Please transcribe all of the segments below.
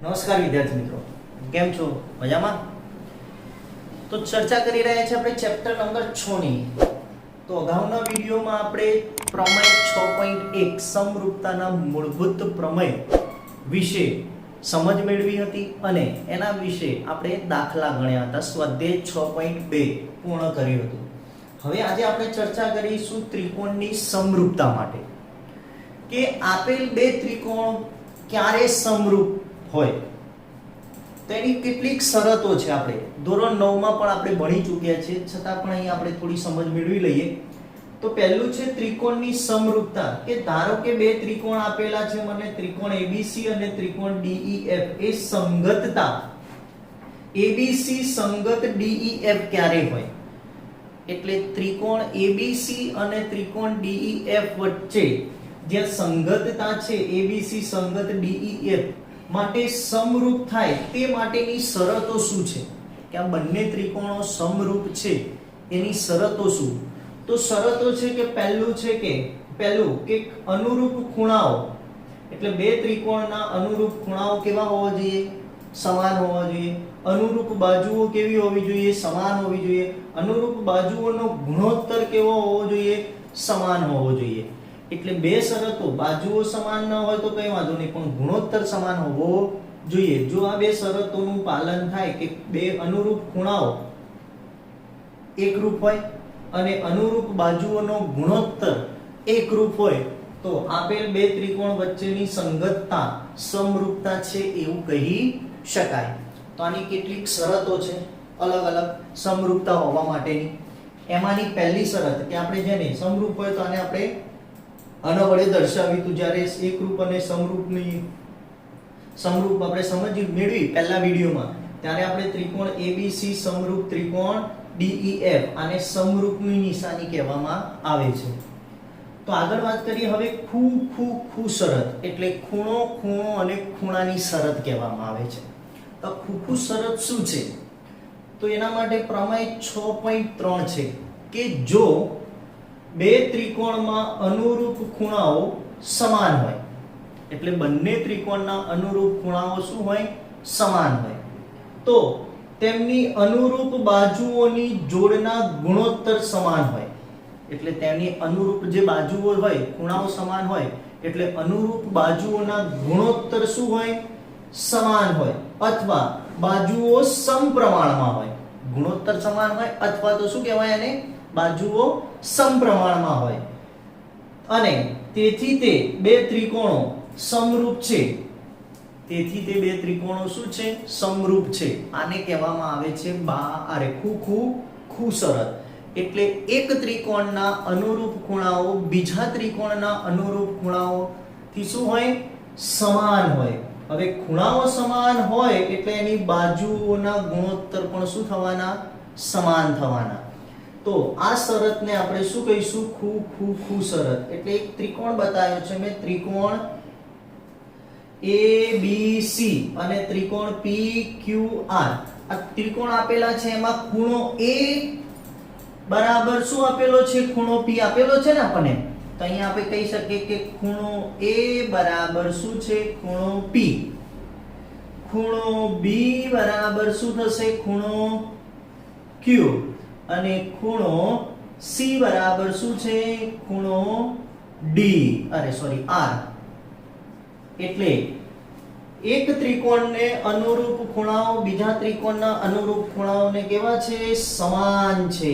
નમસ્કાર વિદ્યાર્થી મિત્રો, કેમ છો? મજામાં? તો ચર્ચા કરી રહ્યા છીએ આપણે ચેપ્ટર નંબર 6 ની. તો અગાઉના વિડિયોમાં આપણે પ્રમેય 6.1 સમરૂપતાના મૂળભૂત પ્રમેય વિશે સમજ મેળવી હતી અને એના વિશે આપણે દાખલા ગણ્યા હતા. સ્વાધ્યાય 6.2 પૂર્ણ કર્યું હતું. હવે આજે આપણે ચર્ચા કરીશું ત્રિકોણની સમરૂપતા માટે કે આપેલ બે ત્રિકોણ ક્યારે સમરૂપ હોય તેની કેટલીક શરતો છે. આપણે ધોરણ 9 માં પણ આપણે ભણી ચૂક્યા છીએ, છતાં પણ અહીં આપણે થોડી સમજ મેળવી લઈએ. તો પહેલું છે ત્રિકોણની સમરૂપતા કે ધારો કે બે ત્રિકોણ આપેલા છે મને, ત્રિકોણ ABC અને ત્રિકોણ DEF. એ સંગતતા ABC સંગત DEF ક્યારે હોય? એટલે ત્રિકોણ ABC અને ત્રિકોણ DEF વચ્ચે જે સંગતતા છે, ABC સંગત DEF માટે સમરૂપ થાય તે માટેની શરતો શું છે કે આ બંને ત્રિકોણો સમરૂપ છે એની શરતો શું? તો શરતો છે કે પહેલું કે અનુરૂપ ખૂણાઓ, એટલે બે ત્રિકોણના અનુરૂપ ખૂણાઓ કેવા હોવા જોઈએ? સમાન હોવા જોઈએ. અનુરૂપ બાજુઓ કેવી હોવી જોઈએ? સમાન હોવી જોઈએ. અનુરૂપ બાજુઓનો ગુણોત્તર કેવો હોવો જોઈએ? સમાન હોવો જોઈએ. એટલે બે શરતો, બાજુઓ સમાન ન હોય તો કઈ વાંધો નહીં, પણ ગુણોત્તર સમાન હોવો જોઈએ. જો આ બે શરતોનું પાલન થાય કે બે અનુરૂપ ખૂણાઓ એકરૂપ હોય અને અનુરૂપ બાજુઓનો ગુણોત્તર એકરૂપ હોય તો આપેલ બે ત્રિકોણ વચ્ચેની સંગતતા સમરૂપતા છે એવું કહી શકાય. તો આની કેટલીક શરતો છે અલગ અલગ સમરૂપતા હોવા માટેની. એમાંની પહેલી શરત કે આપણે જેને સમરૂપ હોય તો આને આપણે આના વડે દર્શાવ્યું હતું જ્યારે એકરૂપ અને સમરૂપ આપણે સમજી મેળવી પહેલા વિડિયોમાં, ત્યારે આપણે ત્રિકોણ ABC સમરૂપ ત્રિકોણ DEF આને સમરૂપની નિશાની કહેવામાં આવે છે. તો આગળ વાત કરીએ હવે ખૂ શરત, એટલે ખૂણો અને ખૂણાની શરત કહેવામાં આવે છે. તો ખૂ શરત શું છે? તો એના માટે પ્રમેય 6.3 છે કે જો બે ત્રિકોણમાં અનુરૂપ ખૂણાઓ સમાન હોય, એટલે બંને ત્રિકોણના અનુરૂપ ખૂણાઓ શું હોય? સમાન હોય, તો તેમની અનુરૂપ બાજુઓની જોડના ગુણોત્તર સમાન હોય. એટલે તેમની અનુરૂપ જે બાજુઓ હોય, ખૂણાઓ સમાન હોય, એટલે અનુરૂપ બાજુઓના ગુણોત્તર શું હોય? સમાન હોય, અથવા બાજુઓ સમપ્રમાણમાં હોય. ગુણોત્તર સમાન હોય અથવા તો શું કહેવાય એને? બાજુઓ સમપ્રમાણમાં હોય. અને તેથી તે બે ત્રિકોણો સમરૂપ છે. તેથી તે બે ત્રિકોણો શું છે? સમરૂપ છે. આને કહેવામાં આવે છે ખૂ શરત. એટલે એક ત્રિકોણના અનુરૂપ ખૂણાઓ બીજા ત્રિકોણના અનુરૂપ ખૂણાઓથી શું હોય? સમાન હોય. હવે ખૂણાઓ સમાન હોય એટલે એની બાજુઓના ગુણોત્તર પણ શું થવાના? સમાન થવાના. તો આ શરતને આપણે શું કહીશું? ખૂ શરત. એટલે એક ત્રિકોણ બતાવ્યો છે મેં, ત્રિકોણ ABC અને ત્રિકોણ PQR. આ ત્રિકોણ આપેલા છે, એમાં ખૂણો A બરાબર શું આપેલો છે? ખૂણો P આપેલો છે ને આપણને. તો અહીંયા આપણે કહી શકીએ કે ખૂણો A બરાબર શું છે? ખૂણો P. ખૂણો B બરાબર શું થશે? ખૂણો Q. અને ખૂણો C બરાબર શું છે? ખૂણો R. એટલે એક ત્રિકોણને અનુરૂપ ખૂણાઓ બીજા ત્રિકોણના અનુરૂપ ખૂણાઓને કેવા છે? સમાન છે.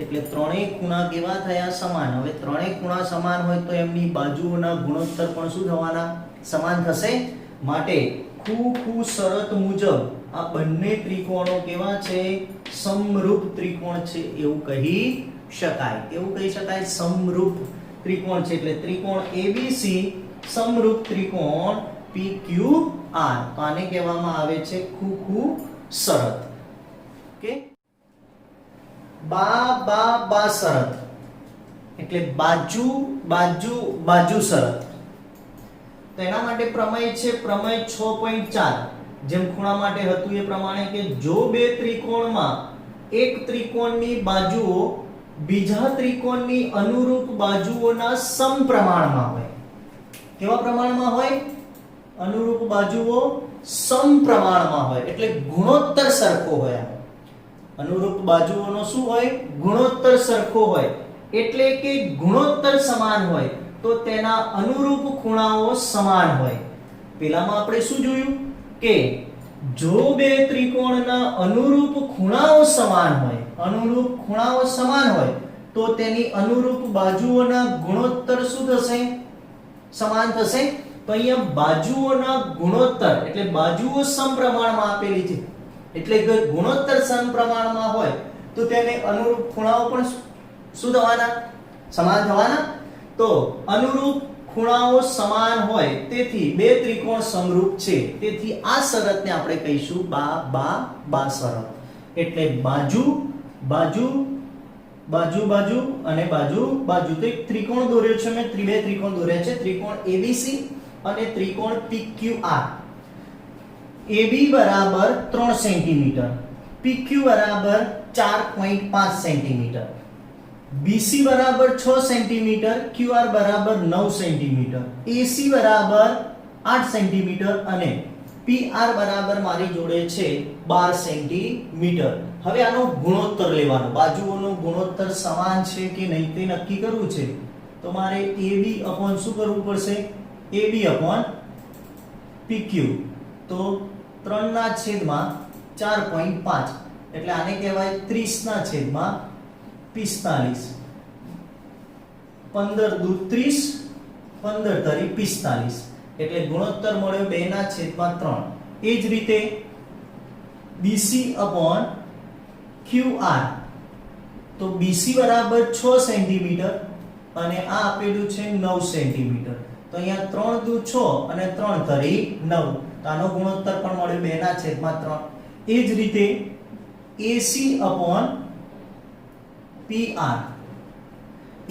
એટલે ત્રણેય ખૂણા કેવા થયા? સમાન. હવે ત્રણેય ખૂણા સમાન હોય તો એમની બાજુઓના ગુણોત્તર પણ શું થવાના? સમાન થશે. માટે ખૂ શરત મુજબ આ બંને ત્રિકોણો કેવા છે? સમરૂપ ત્રિકોણ છે એવું કહી શકાય. એવું કહી શકાય સમરૂપ ત્રિકોણ છે. એટલે ત્રિકોણ ABC સમરૂપ ત્રિકોણ PQR. તો આને કહેવામાં આવે છે ખૂ શરત. ઓકે. બા શરત, એટલે બાજુ શરત. તો એના માટે પ્રમેય છે પ્રમેય 6.4. જેમ ખૂણા માટે હતું એ પ્રમાણે કે જો બે ત્રિકોણમાં એક ત્રિકોણની બાજુઓ બીજા ત્રિકોણની અનુરૂપ બાજુઓના સમપ્રમાણમાં હોય. કેવા પ્રમાણમાં હોય? અનુરૂપ બાજુઓ સમપ્રમાણમાં હોય એટલે ગુણોત્તર સરખો હોય. અનુરૂપ બાજુઓનો શું હોય? ગુણોત્તર સરખો હોય એટલે કે ગુણોત્તર સમાન હોય તો તેના અનુરૂપ ખૂણાઓ સમાન હોય. પેલામાં આપણે શું જોયું કે જો બે ત્રિકોણના અનુરૂપ ખૂણાઓ સમાન હોય તો તેની અનુરૂપ બાજુઓના ગુણોત્તર શું થશે? સમાન થશે. તો અહીંયા બાજુઓના ગુણોત્તર એટલે બાજુઓ સમપ્રમાણમાં આપેલી છે એટલે કે ગુણોત્તર સમપ્રમાણમાં હોય તો તેને અનુરૂપ ખૂણાઓ પણ શું થવાના? સમાન થવાના. તો અનુરૂપ ખૂણાઓ સમાન હોય તેથી બે ત્રિકોણ સમરૂપ છે. તેથી આ શરતને આપણે કહીશું બા શરત. એટલે બાજુ બાજુ બાજુ બાજુ અને બાજુ બાજુ. તો એક ત્રિકોણ દોર્યો છે મેં, બે ત્રિકોણ દોર્યા છે, ત્રિકોણ ABC અને ત્રિકોણ PQR. AB બરાબર 3 સેન્ટીમીટર, PQ બરાબર 4.5 સેન્ટીમીટર, BC બરાબર 6 સેન્ટીમીટર, QR બરાબર 9 સેન્ટીમીટર, AC બરાબર 8 સેન્ટીમીટર અને PR બરાબર મારી જોડે છે 12 સેન્ટીમીટર. હવે આનો ગુણોત્તર લેવાનો, બાજુઓનો ગુણોત્તર સમાન છે કે નહીં તે નક્કી કરવું છે. તો મારે AB upon શું કરવું પડશે? AB upon PQ. તો 3 ના છેદમાં 4.5 એટલે આને કહેવાય 30 ના છેદમાં 45. 15 દૂ 30, 15 તરી 45 એટલે ગુણોત્તર મળ્યો 2 ના છેદમાં 3. એ જ રીતે BC upon QR. તો BC બરાબર 6 સેન્ટીમીટર અને આ આપેલું છે 9 સેન્ટીમીટર. તો અહીંયા 3 દૂ 6 અને 3 તરી 9. તો આનો ગુણોત્તર પણ મળ્યો 2 ના છેદમાં 3. એ જ રીતે AC upon PR.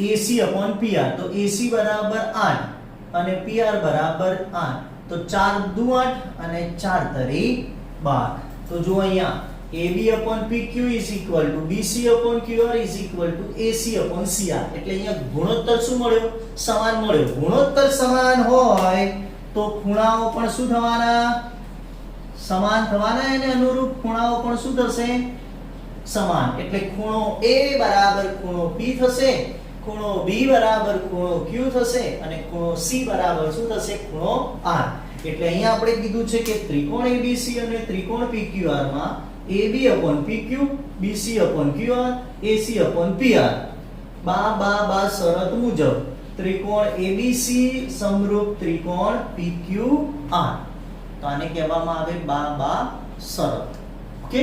AC upon PR. તો AC બરાબર 8 અને PR બરાબર 8. તો 4 દૂ 8 અને 4 તરી 12. તો જો અહીંયા AB upon PQ is equal to BC upon QR is equal to AC upon CR. એટલે અહીંયા ગુણોત્તર શું મળ્યો? સમાન મળ્યો. ગુણોત્તર સમાન હોય તો ખૂણાઓ પણ શું થવાના? સમાન થવાના અને અનુરૂપ ખૂણાઓ પણ શું થશે? સમાન. એટલે ખૂણો A બરાબર ખૂણો P થશે, ખૂણો B બરાબર ખૂણો Q થશે અને ખૂણો C બરાબર શું થશે? ખૂણો R. એટલે અહીંયા આપણે કીધું છે કે ત્રિકોણ ABC અને ત્રિકોણ PQR માં AB upon PQ, BC upon QR, AC upon PR. બા શરત મુજબ ત્રિકોણ ABC સમરૂપ ત્રિકોણ PQR. તો આને કહેવામાં આવે બા શરત. ઓકે,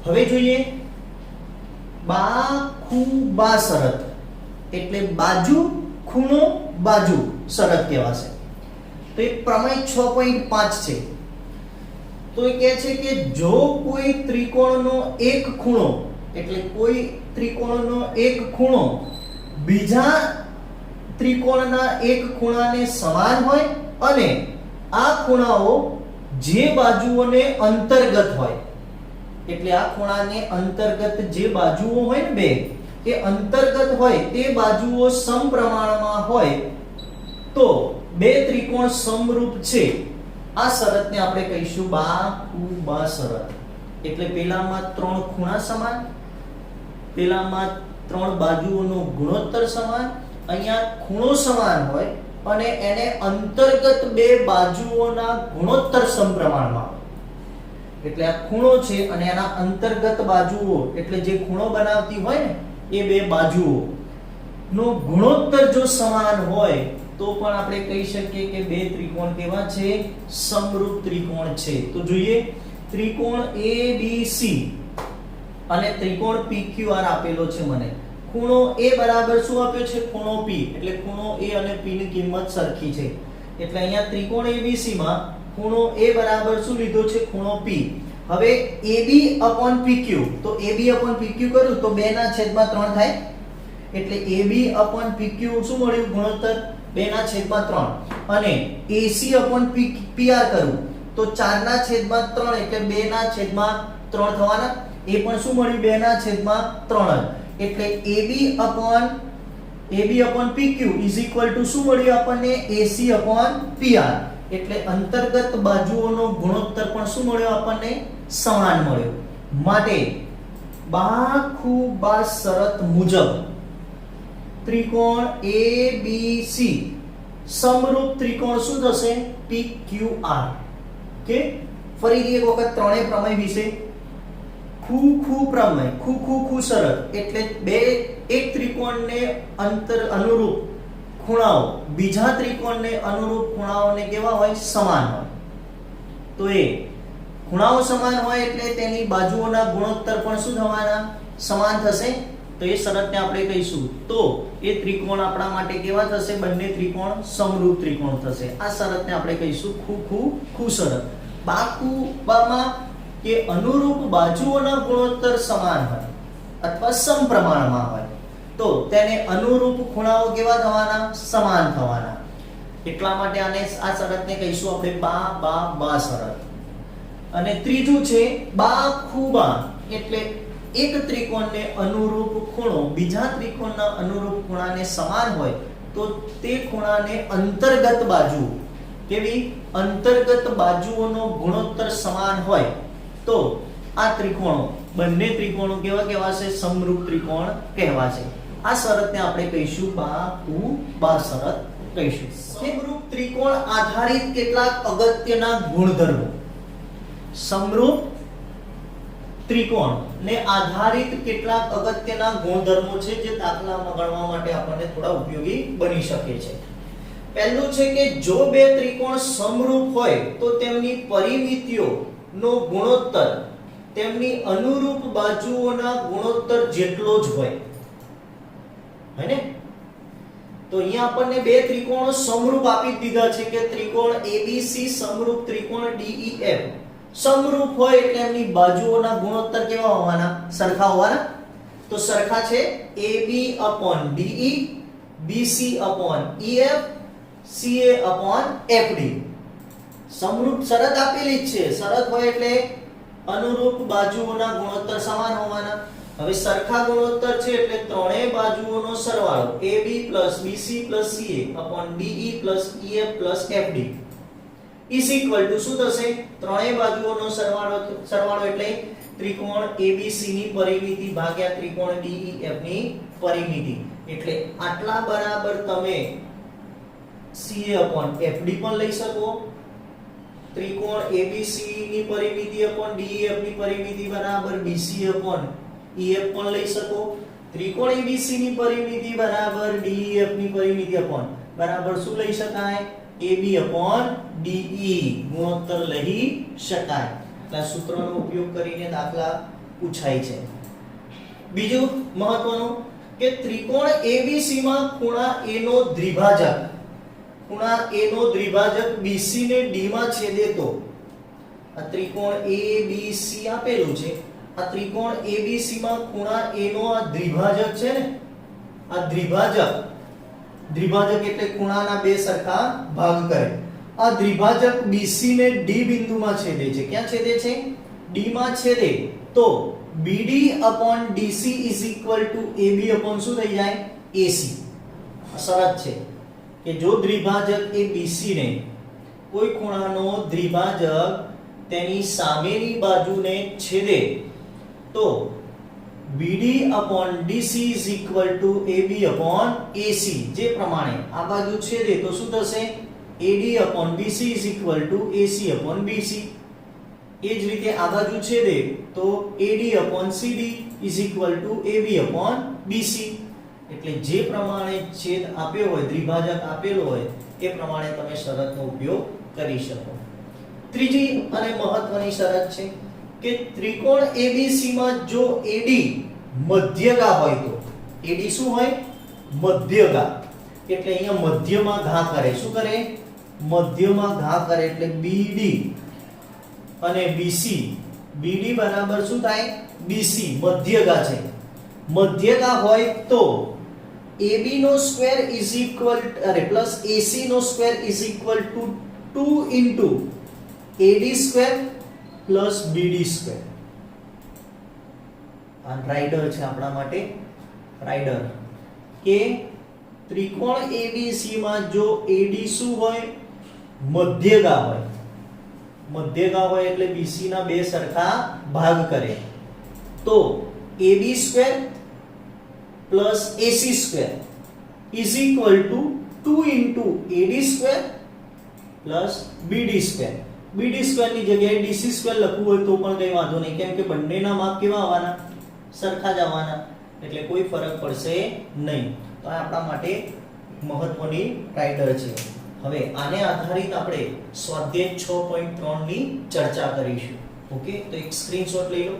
હવે જોઈએ બા શરત એટલે બાજુ ખૂણો બાજુ શરત કહેવાશે. તો એક પ્રમેય 6.5 છે. તો એ કહે છે કે જો કોઈ ત્રિકોણનો એક ખૂણો એટલે કોઈ ત્રિકોણનો એક ખૂણો બીજા ત્રિકોણના એક ખૂણાને સમાન હોય અને આ ખૂણાઓ જે બાજુઓને અંતર્ગત હોય એટલે આ ખૂણાને અંતર્ગત જે બાજુઓ હોય ને બે એ અંતર્ગત હોય તે બાજુઓ સમપ્રમાણમાં હોય તો બે ત્રિકોણ સમરૂપ છે. આ શરતને આપણે કહીશું બા શરત. એટલે પેલામાં 3 ખૂણા સમાન, પેલામાં 3 બાજુઓનો ગુણોત્તર સમાન, અહીંયા ખૂણો સમાન હોય અને એને અંતર્ગત બે બાજુઓના ગુણોત્તર સમપ્રમાણમાં. એટલે આ ખૂણો છે અને એના અંતર્ગત બાજુઓ એટલે જે ખૂણો બનાવતી હોય ને એ બે બાજુઓ નો ગુણોત્તર જો સમાન હોય તો પણ આપણે કહી શકીએ કે બે ત્રિકોણ કેવા છે? સમરૂપ ત્રિકોણ છે. તો જોઈએ ત્રિકોણ ABC અને ત્રિકોણ PQR આપેલો છે મને. ખૂણો A બરાબર શું આપ્યો છે? ખૂણો P. એટલે ખૂણો A અને P ની કિંમત સરખી છે. એટલે અહીંયા ત્રિકોણ ABC માં ખૂણો A બરાબર શું લીધો છે? ખૂણો P. હવે AB upon PQ. તો AB upon PQ કરું તો 2 ના છેદમાં 3 થાય. એટલે AB upon PQ શું મળ્યું? ગુણોત્તર 2 ના છેદમાં 3. અને AC upon PR કરું તો 4 ના છેદમાં 3 એટલે 2 ના છેદમાં 3 થવાના. એ પણ શું મળ્યું? 2 ના છેદમાં 3. એટલે AB upon PQ is equal to શું મળ્યું આપણને? AC upon PR. એટલે અંતર્ગત બાજુઓનો ગુણોત્તર પણ શું મળ્યો આપણને? સમાન મળ્યો. માટે બાખુબા શરત મુજબ ત્રિકોણ ABC સમરૂપ ત્રિકોણ શું થશે? PQR. કે ફરીથી એક વખત ત્રણેય પ્રમેય વિશે. ખૂ પ્રમેય, ખૂ શરત એટલે એક ત્રિકોણને અનુરૂપ ખૂણાઓ બીજા ત્રિકોણને અનુરૂપ ખૂણાઓને કેવા હોય? સમાન હોય. તો એ ખૂણાઓ સમાન હોય એટલે તેની બાજુઓના ગુણોત્તર પણ શું થવાના? સમાન થશે. તો એ શરતને આપણે કહીશું. તો એ ત્રિકોણ આપણા માટે કેવા થશે? બંને ત્રિકોણ સમરૂપ ત્રિકોણ થશે. આ શરતને આપણે કહીશું ખૂ શરત. બાકુબામાં કે અનુરૂપ બાજુઓના ગુણોત્તર સમાન હોય અથવા સમપ્રમાણમાં હોય તો તેને અનુરૂપ ખૂણાઓ કેવા થવાના? સમાન થવાના. એટલા માટે આને આ શરતને કહીશું આપણે બા શરત. અને ત્રીજું છે બાખુબા એટલે એક ત્રિકોણને અનુરૂપ ખૂણો બીજા ત્રિકોણના અનુરૂપ ખૂણાને સમાન હોય તો તે ખૂણાને અંતર્ગત બાજુ કેવી? અંતર્ગત બાજુઓનો ગુણોત્તર સમાન હોય તો આ ત્રિકોણો બંને ત્રિકોણો કેવા કહેવાશે? સમરૂપ ત્રિકોણ કહેવાશે. આ શરતને આપણે કહીશું બા શરત કહીશું. સમરૂપ ત્રિકોણ આધારિત કેટલાક અગત્યના ગુણધર્મો. સમરૂપ ત્રિકોણ ને આધારિત કેટલાક અગત્યના ગુણધર્મો છે જે દાખલામાં ગણવા માટે આપણને થોડા ઉપયોગી બની શકે છે. પહેલું છે કે જો બે ત્રિકોણ સમરૂપ હોય તો તેમની પરિમિતિઓનો ગુણોત્તર તેમની અનુરૂપ બાજુઓના ગુણોત્તર જેટલો જ હોય. હે ને? તો અહીંયા આપણને બે ત્રિકોણો સમરૂપ આપી દીધા છે કે ત્રિકોણ ABC સમરૂપ ત્રિકોણ DEF સમરૂપ હોય એટલે એમની બાજુઓના ગુણોત્તર કેવા હોવાના? સરખા હોવાના. તો સરખા છે AB/DE, BC/EF, CA/FD. સમરૂપ શરત આપેલી જ છે. શરત હોય એટલે અનુરૂપ બાજુઓના ગુણોત્તર સમાન હોવાના. હવે સરખા ગુણોત્તર છે એટલે ત્રણેય બાજુઓનો સરવાળો AB + BC + CA/DE + EF + FD is equal two શું થશે? ત્રણેય બાજુઓનો સરવાળો એટલે ત્રિકોણ ABC ની પરિમિતિ ભાગ્યા ત્રિકોણ DEF ની પરિમિતિ. એટલે આટલા બરાબર તમે CA/FD પણ લઈ શકો. ત્રિકોણ ABC ની પરિમિતિ DEF ની પરિમિતિ બરાબર BC/EF પણ લઈ શકો. ત્રિકોણ ABC ની પરિમિતિ બરાબર DEF ની પરિમિતિ બરાબર શું લઈ શકાય? AB/DE ગુણોત્તર લઈ શકાય. એટલે સૂત્રનો ઉપયોગ કરીને દાખલા પૂછાય છે. બીજું મહત્વનું કે ત્રિકોણ ABC માં ખૂણા A નો દ્વિભાજક BC ને D માં છેદે તો આ ત્રિકોણ ABC આપેલું છે. આ ત્રિકોણ ABC માં ખૂણા A નો આ દ્વિભાજક છે ને, આ દ્વિભાજક એટલે ખૂણાના બે સરખા ભાગ કરે. આ દ્વિભાજક BC ને D બિંદુમાં છેદે છે. ક્યાં છેદે છે? D માં છેદે તો BD/DC is equal to AB શું થઈ જાય? AC. શરત છે કે જો દ્વિભાજક એ BC ને કોઈ ખૂણાનો દ્વિભાજક તેની સામેની બાજુને છેદે તો BD/DC is equal to AB/AC. જે પ્રમાણે આ બાજુ છેદે તો શું થશે? AD/BC is equal to AC/BC. એ જ રીતે આ બાજુ છેદે તો AD/CD is equal to AB/BC. એટલે જે પ્રમાણે છેદ આપ્યો હોય, દ્વિભાજક આપેલો હોય એ પ્રમાણે તમે શરતનો ઉપયોગ કરી શકો. ત્રીજી અને મહત્વની શરત છે કે ત્રિકોણ ABC માં જો AD મધ્યગા હોય તો AD શું હોય? મધ્યગા. એટલે અહીંયા મધ્યમાં ઘા કરે. શું કરે? મધ્યમાં ઘા કરે. એટલે BD અને BC. BD બરાબર શું થાય? BC. મધ્યગા છે. મધ્યગા હોય તો AB નો square is equal plus AC નો square is equal to 2 into AD square plus BD square. આ રાઇડર છે આપણા માટે. રાઇડર કે ત્રિકોણ ABC માં જો AD શું હોય? મધ્યગા હોય, મધ્યગા હોય એટલે BC ના બે સરખા ભાગ કરે તો AB square plus AC square is equal to 2 into AD square plus BD square. BD square ની જગ્યાએ DC સ્ક્વેર લખવું હોય તો પણ કઈ વાંધો નહીં, કેમ કે બંનેના માપ કેવા આવવાના? સરખા જ આવવાના, એટલે કોઈ ફરક પડશે નહીં. તો આ આપણા માટે મહત્વની રાઇડર છે. હવે આને આધારિત આપણે સ્વાધ્યાય 6.3 ની ચર્ચા કરીશું. ઓકે, તો એક સ્ક્રીનશોટ લઈ લો.